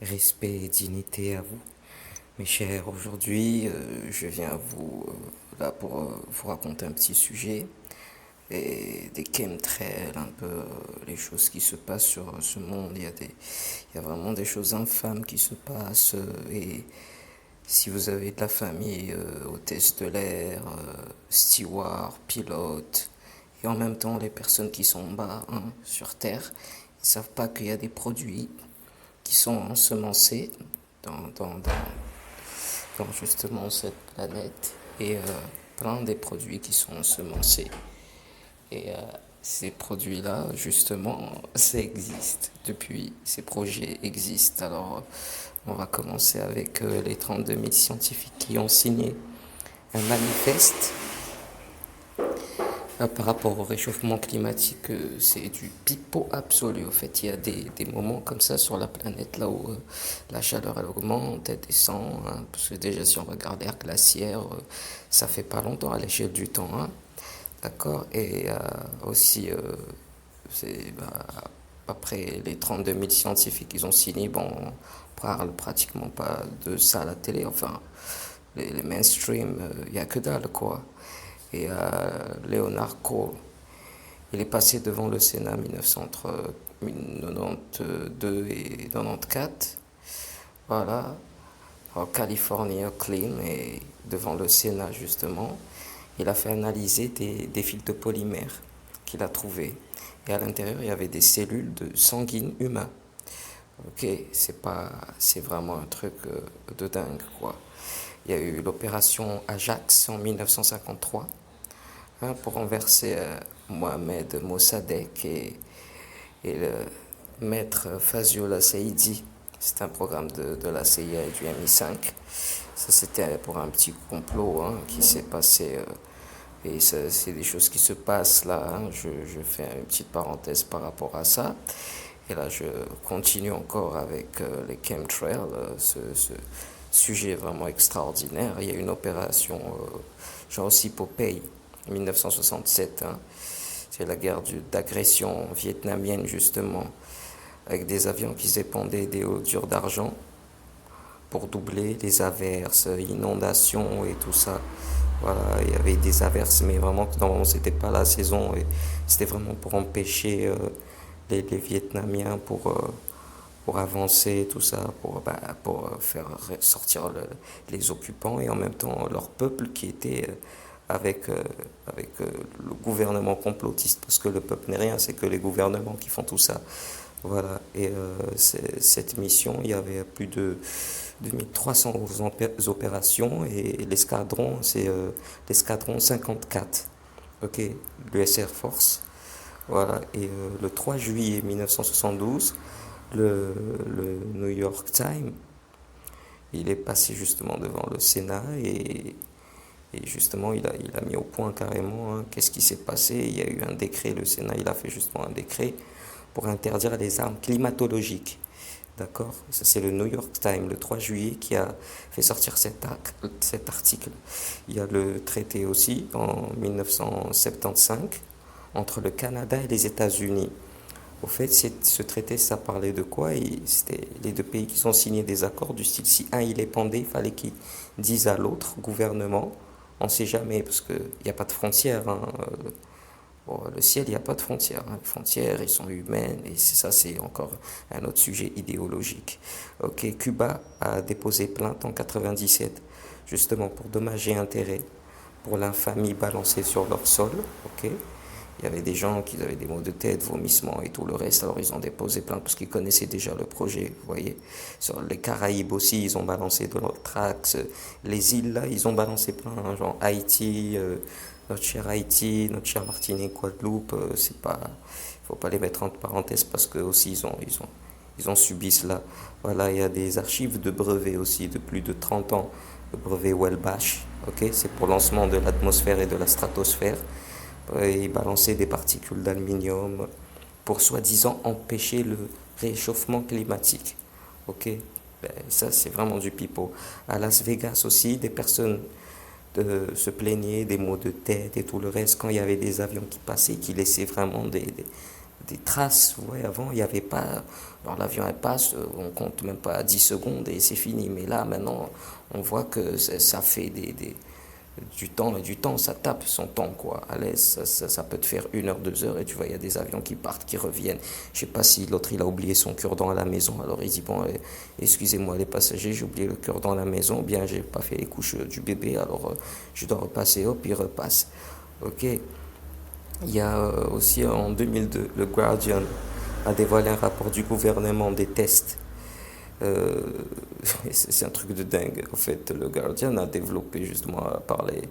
Respect et dignité à vous. Mes chers, aujourd'hui, je viens vous là pour vous raconter un petit sujet et des chemtrails, un peu les choses qui se passent sur ce monde. Il y a vraiment des choses infâmes qui se passent et si vous avez de la famille, hôtesse de l'air, steward, pilote, et en même temps les personnes qui sont en bas hein, sur Terre, ils ne savent pas qu'il y a des produits qui sont ensemencés dans, dans, dans, dans justement cette planète et plein des produits qui sont ensemencés. Et ces produits-là, justement, ça existe depuis, ces projets existent. Alors, on va commencer avec les 32 000 scientifiques qui ont signé un manifeste par rapport au réchauffement climatique. C'est du pipeau absolu. En fait, il y a des moments comme ça sur la planète là où la chaleur elle augmente, elle descend. Hein, parce que déjà, si on regarde l'air glaciaire, ça fait pas longtemps à l'échelle du temps. Hein, d'accord. Et aussi, après les 32 000 scientifiques qu'ils ont signé, bon, on parle pratiquement pas de ça à la télé. Enfin, les mainstream, il n'y a que dalle, quoi. Et Leonard Cohen, il est passé devant le Sénat en 1992 et 94. Voilà, en Californie, Clean, et devant le Sénat justement, il a fait analyser des fils de polymère qu'il a trouvés. Et à l'intérieur, il y avait des cellules de sanguine humain. Ok, c'est vraiment un truc de dingue, quoi. Il y a eu l'opération Ajax en 1953 hein, pour renverser Mohamed Mossadegh et le maître Faziola Saidi. C'est un programme de la CIA et du MI5. Ça, c'était pour un petit complot hein, qui s'est passé. Et c'est des choses qui se passent là. Hein. Je fais une petite parenthèse par rapport à ça. Et là, je continue encore avec les chemtrails, ce sujet vraiment extraordinaire. Il y a une opération, genre aussi Popeye, 1967. Hein. C'est la guerre d'agression vietnamienne, justement, avec des avions qui s'épandaient des durs d'argent pour doubler les averses, inondations et tout ça. Voilà, il y avait des averses, mais vraiment, normalement, c'était pas la saison. Et c'était vraiment pour empêcher les Vietnamiens pour avancer, tout ça, pour faire sortir les occupants et en même temps leur peuple qui était avec le gouvernement complotiste, parce que le peuple n'est rien, c'est que les gouvernements qui font tout ça. Voilà, et cette mission, il y avait plus de 2300 opérations et l'escadron, c'est l'escadron 54, ok, l'US Air Force. Voilà, et le 3 juillet 1972, le New York Times, il est passé justement devant le Sénat et justement il a mis au point carrément hein, qu'est-ce qui s'est passé. Il y a eu un décret, le Sénat il a fait justement un décret pour interdire les armes climatologiques. D'accord. Ça, c'est le New York Times, le 3 juillet, qui a fait sortir cet article. Il y a le traité aussi, en 1975, entre le Canada et les États-Unis. Au fait, ce traité, ça parlait de quoi? C'était les deux pays qui ont signé des accords du style, si un il est pendé, il fallait qu'ils disent à l'autre gouvernement, on ne sait jamais, parce qu'il n'y a pas de frontières. Hein. Bon, le ciel, il n'y a pas de frontières. Hein. Les frontières, elles sont humaines et ça, c'est encore un autre sujet idéologique. Ok, Cuba a déposé plainte en 97, justement pour dommages et intérêts pour l'infamie balancée sur leur sol. Ok, il y avait des gens qui avaient des maux de tête, vomissements et tout le reste. Alors ils ont déposé plainte parce qu'ils connaissaient déjà le projet. Vous voyez, sur les Caraïbes aussi, ils ont balancé de l'autre axe. Les îles là, ils ont balancé plein, hein, genre Haïti. Notre cher Haïti, notre cher Martinique, Guadeloupe, c'est pas, faut pas les mettre entre parenthèses parce que aussi ils ont subi cela. Voilà, il y a des archives de brevets aussi de plus de 30 ans, le brevet Welbach, ok, c'est pour lancement de l'atmosphère et de la stratosphère, et balancer des particules d'aluminium pour soi-disant empêcher le réchauffement climatique, ok. Ben, ça c'est vraiment du pipeau. À Las Vegas aussi, des personnes se plaignaient des maux de tête et tout le reste quand il y avait des avions qui passaient qui laissaient vraiment des traces. Ouais, avant, il n'y avait pas. Alors l'avion elle passe, on compte même pas 10 secondes et c'est fini. Mais là, maintenant, on voit que ça fait du temps, ça tape son temps, quoi. À l'aise, ça peut te faire 1 heure, 2 heures, et tu vois, il y a des avions qui partent, qui reviennent. Je sais pas si l'autre, il a oublié son cure-dent à la maison, alors il dit, bon, excusez-moi les passagers, j'ai oublié le cure-dent à la maison, bien, j'ai pas fait les couches du bébé, alors je dois repasser, hop, il repasse. Ok. Il y a aussi en 2002, le Guardian a dévoilé un rapport du gouvernement des tests. Euh, c'est un truc de dingue. En fait, le Guardian a développé justement à parler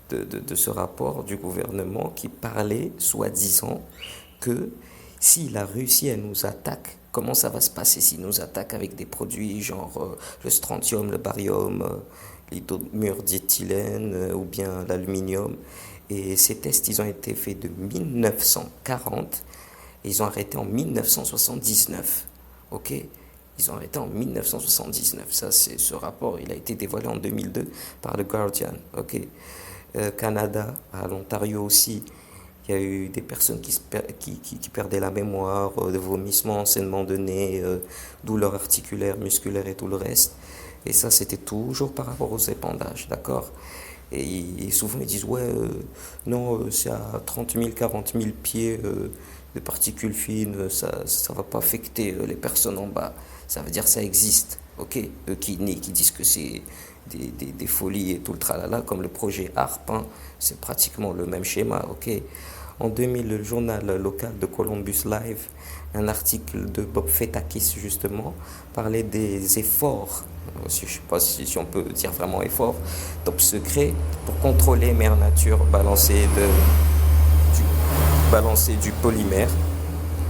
de ce rapport du gouvernement qui parlait, soi-disant, que si la Russie elle nous attaque, comment ça va se passer s'ils nous attaquent avec des produits genre le strontium, le barium, l'hydromure ou bien l'aluminium. Et ces tests, ils ont été faits de 1940 et ils ont arrêté en 1979. Ok. Ils ont arrêté en 1979. Ça, c'est ce rapport. Il a été dévoilé en 2002 par le Guardian. Ok. Canada, à l'Ontario aussi, il y a eu des personnes qui perdaient la mémoire, de vomissements, saignements de nez, douleurs articulaires, musculaires et tout le reste. Et ça, c'était toujours par rapport aux épandages, d'accord? Et souvent, ils disent, ouais, non, c'est à 30 000, 40 000 pieds de particules fines, ça va pas affecter les personnes en bas. Ça veut dire que ça existe, ok? Eux qui nient, qui disent que c'est des folies et tout le tralala, comme le projet ARP, hein, c'est pratiquement le même schéma, ok? En 2000, le journal local de Columbus Live, un article de Bob Fetakis justement, parlait des efforts, je ne sais pas si on peut dire vraiment efforts, top secret, pour contrôler Mère Nature, balancer du polymère.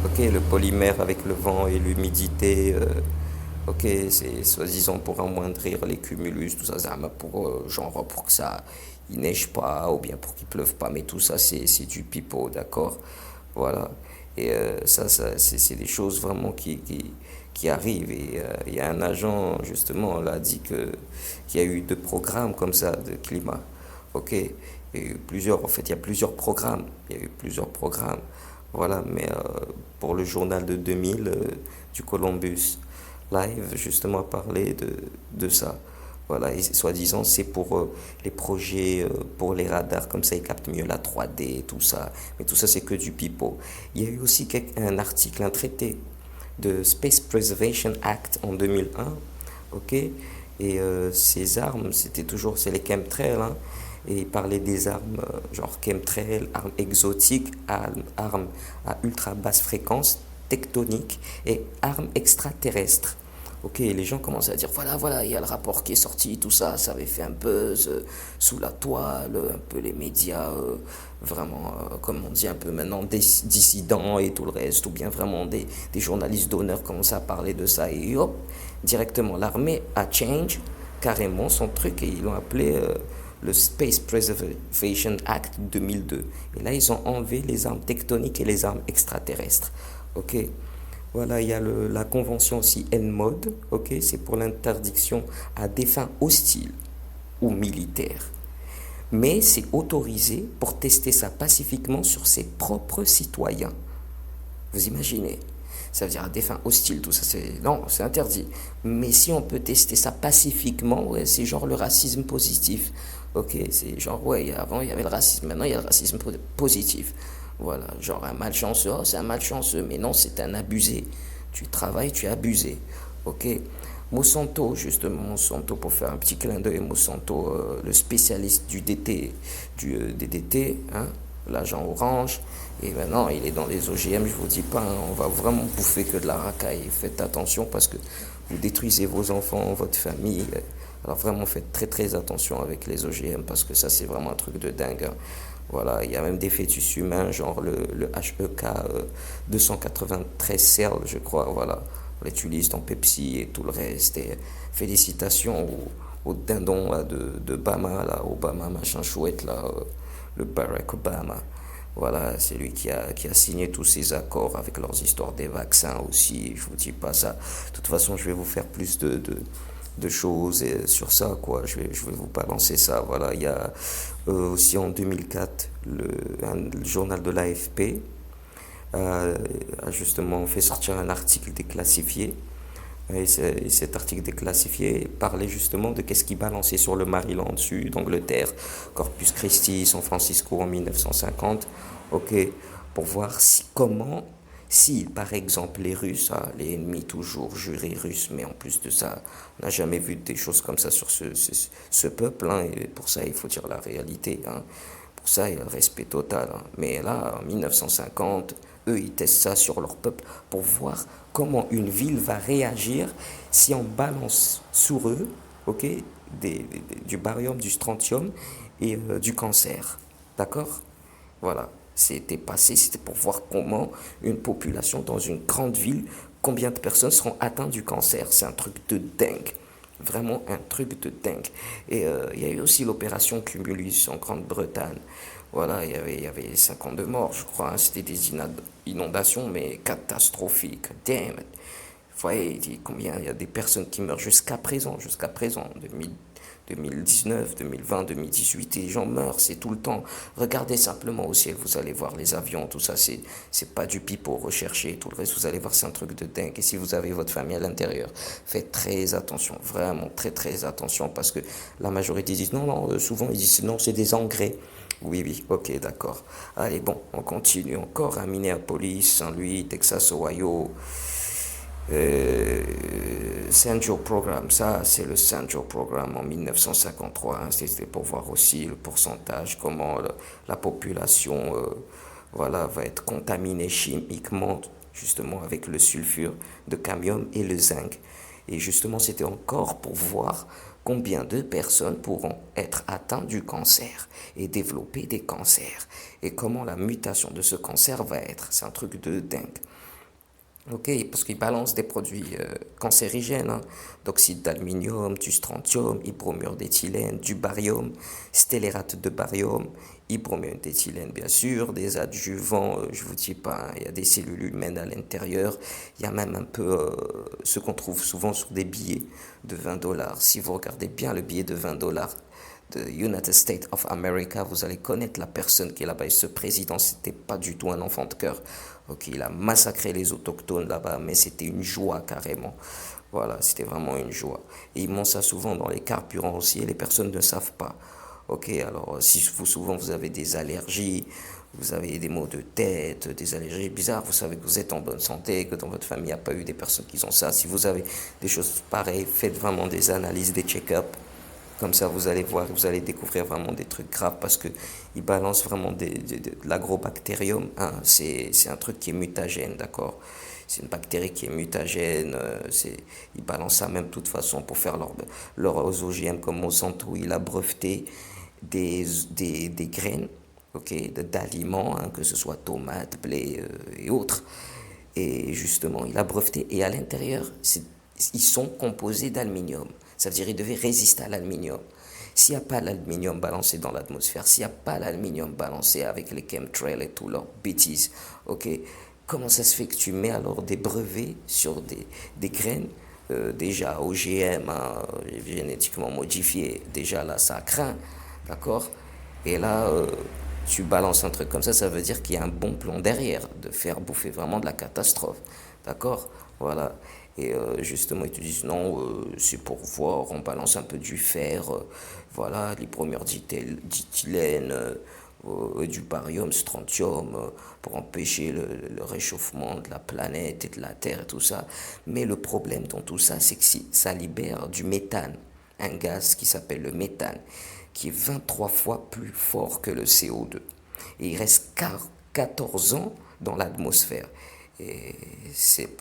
Ok, le polymère avec le vent et l'humidité. Ok, c'est soi-disant pour amoindrir les cumulus, tout ça, pour, genre pour que ça il neige pas ou bien pour qu'il pleuve pas, mais tout ça c'est du pipeau, d'accord? Voilà. Et ça c'est des choses vraiment qui arrivent. Et il y a un agent, justement, là, dit qu'il y a eu 2 programmes comme ça de climat. Ok. Et plusieurs, en fait, il y a plusieurs programmes. Il y a eu plusieurs programmes. Voilà, mais pour le journal de 2000 du Columbus Live, justement, parler de ça. Voilà, et soi-disant, c'est pour les projets, pour les radars, comme ça, ils captent mieux la 3D et tout ça. Mais tout ça, c'est que du pipeau. Il y a eu aussi un article, un traité de Space Preservation Act en 2001, ok? Et ces armes, c'est les chemtrails, hein? Et il parlait des armes genre chemtrails, armes exotiques, armes à ultra basse fréquence, tectoniques et armes extraterrestres. Ok, les gens commencent à dire voilà, voilà, il y a le rapport qui est sorti, tout ça, ça avait fait un buzz sous la toile, un peu les médias, vraiment, comme on dit un peu maintenant, dissidents et tout le reste, ou bien vraiment des journalistes d'honneur commencent à parler de ça, et hop, directement, l'armée a change carrément son truc et ils l'ont appelé le Space Preservation Act 2002. Et là, ils ont enlevé les armes tectoniques et les armes extraterrestres. Ok. Voilà, il y a la convention aussi NMOD, ok, c'est pour l'interdiction à des fins hostiles ou militaires. Mais c'est autorisé pour tester ça pacifiquement sur ses propres citoyens. Vous imaginez? Ça veut dire à des fins hostiles, tout ça, non, c'est interdit. Mais si on peut tester ça pacifiquement, ouais, c'est genre le racisme positif. Ok, c'est genre, ouais, avant il y avait le racisme, maintenant il y a le racisme positif. Voilà, genre un malchanceux, oh, c'est un malchanceux, mais non, c'est un abusé. Tu travailles, tu es abusé. Ok. Monsanto, justement, Monsanto, pour faire un petit clin d'œil, Monsanto, le spécialiste du DT, du DDT, hein, l'agent orange, et maintenant il est dans les OGM, je vous dis pas, hein, on va vraiment bouffer que de la racaille. Faites attention parce que vous détruisez vos enfants, votre famille. Alors vraiment faites très très attention avec les OGM parce que ça c'est vraiment un truc de dingue, hein. Voilà, il y a même des fœtus humains, genre le HEK 293 cell, je crois, voilà. On l'utilise dans Pepsi et tout le reste. Et félicitations au dindon là, de Obama, là, Obama, machin chouette, là, le Barack Obama. Voilà, c'est lui qui a signé tous ces accords avec leurs histoires des vaccins aussi. Je vous dis pas ça. De toute façon, je vais vous faire plus de choses sur ça, quoi. Je vais vous balancer ça. Voilà, il y a aussi en 2004 le journal de l'AFP a justement fait sortir un article déclassifié. Et cet article déclassifié parlait justement de qu'est-ce qui balançait sur le Maryland Sud, d'Angleterre, Corpus Christi, San Francisco en 1950, ok, pour voir si par exemple les Russes, les ennemis toujours jurés russes, mais en plus de ça, on n'a jamais vu des choses comme ça sur ce peuple, hein, et pour ça il faut dire la réalité, hein. Pour ça, il y a le respect total, hein. Mais là, en 1950, eux, ils testent ça sur leur peuple pour voir comment une ville va réagir si on balance sur eux, ok, du barium, du strontium et du cancer. D'accord? Voilà. C'était passé, c'était pour voir comment une population dans une grande ville, combien de personnes seront atteintes du cancer. C'est un truc de dingue. Vraiment un truc de dingue. Et il y a eu aussi l'opération Cumulus en Grande-Bretagne. Voilà, il y avait 52 morts, je crois, hein. C'était des inondations, mais catastrophiques. Damn it. Vous voyez combien il y a des personnes qui meurent jusqu'à présent, 2019, 2020, 2018, et les gens meurent, c'est tout le temps. Regardez simplement au ciel, vous allez voir les avions, tout ça, c'est pas du pipeau, rechercher, tout le reste, vous allez voir, c'est un truc de dingue. Et si vous avez votre famille à l'intérieur, faites très attention, vraiment très très attention, parce que la majorité disent non, non, souvent ils disent non, c'est des engrais. Oui, oui, ok, d'accord. Allez, bon, on continue encore à Minneapolis, Saint-Louis, Texas, Ohio. Central Program, ça c'est le Central Program en 1953, hein. C'était pour voir aussi le pourcentage, comment la population voilà, va être contaminée chimiquement justement avec le sulfure de cadmium et le zinc. Et justement c'était encore pour voir combien de personnes pourront être atteintes du cancer et développer des cancers et comment la mutation de ce cancer va être. C'est un truc de dingue. Ok, parce qu'ils balancent des produits cancérigènes, hein, d'oxyde d'aluminium, du strontium, hybromure d'éthylène, du barium, stélérate de barium, hybromure d'éthylène bien sûr, des adjuvants, je vous dis pas, hein, il y a des cellules humaines à l'intérieur, il y a même un peu ce qu'on trouve souvent sur des billets de 20 dollars. Si vous regardez bien le billet de 20 dollars, de United States of America, vous allez connaître la personne qui est là-bas. Et ce président, c'était pas du tout un enfant de cœur. Ok, il a massacré les autochtones là-bas, mais c'était une joie carrément. Voilà, c'était vraiment une joie. Et ils montrent ça souvent dans les carburants aussi, et les personnes ne savent pas. Ok, alors si souvent vous avez des allergies, vous avez des maux de tête, des allergies bizarres, vous savez que vous êtes en bonne santé, que dans votre famille il n'y a pas eu des personnes qui ont ça. Si vous avez des choses pareilles, faites vraiment des analyses, des check-ups. Comme ça, vous allez voir, vous allez découvrir vraiment des trucs graves parce que ils balancent vraiment de l'agrobactérium, hein. C'est un truc qui est mutagène, d'accord? C'est une bactérie qui est mutagène. Ils balancent ça même de toute façon pour faire leurs OGM comme Monsanto. Il a breveté des graines, ok, d'aliments, hein, que ce soit tomates, blé et autres. Et justement, il a breveté. Et à l'intérieur, ils sont composés d'aluminium. Ça veut dire qu'ils devaient résister à l'aluminium. S'il n'y a pas l'aluminium balancé dans l'atmosphère, s'il n'y a pas l'aluminium balancé avec les chemtrails et tout leurs bêtises, ok, comment ça se fait que tu mets alors des brevets sur des graines déjà OGM, hein, génétiquement modifiées, déjà là ça craint, d'accord? Et là, tu balances un truc comme ça veut dire qu'il y a un bon plan derrière, de faire bouffer vraiment de la catastrophe. D'accord? Voilà. Et justement, ils te disent non, c'est pour voir, on balance un peu du fer, voilà, l'hybromure d'éthylène, du barium, strontium, pour empêcher le réchauffement de la planète et de la Terre et tout ça. Mais le problème dans tout ça, c'est que ça libère du méthane, un gaz qui s'appelle le méthane, qui est 23 fois plus fort que le CO2. Et il reste 14 ans dans l'atmosphère. Et c'est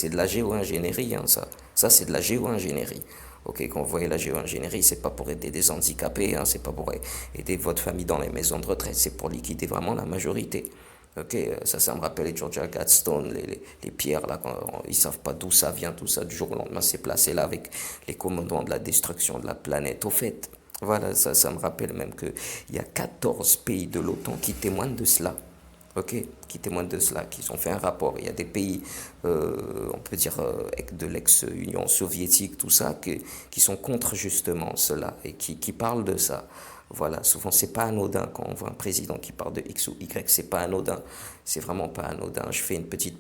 de la géo-ingénierie, hein, ça. Ça, c'est de la géo-ingénierie. Ok, quand vous voyez la géo-ingénierie, c'est pas pour aider des handicapés, hein, c'est pas pour aider votre famille dans les maisons de retraite, c'est pour liquider vraiment la majorité. Ok, ça me rappelle les Georgia Gladstone, les pierres là, quand ils savent pas d'où ça vient, tout ça, du jour au lendemain, c'est placé là avec les commandants de la destruction de la planète. Au fait, voilà, ça me rappelle même qu'il y a 14 pays de l'OTAN qui témoignent de cela. Ok, qui témoignent de cela, qui ont fait un rapport. Il y a des pays, on peut dire, de l'ex-Union soviétique, tout ça, qui sont contre justement cela et qui parlent de ça. Voilà, souvent c'est pas anodin quand on voit un président qui parle de X ou Y, c'est pas anodin, c'est vraiment pas anodin. Je fais une petite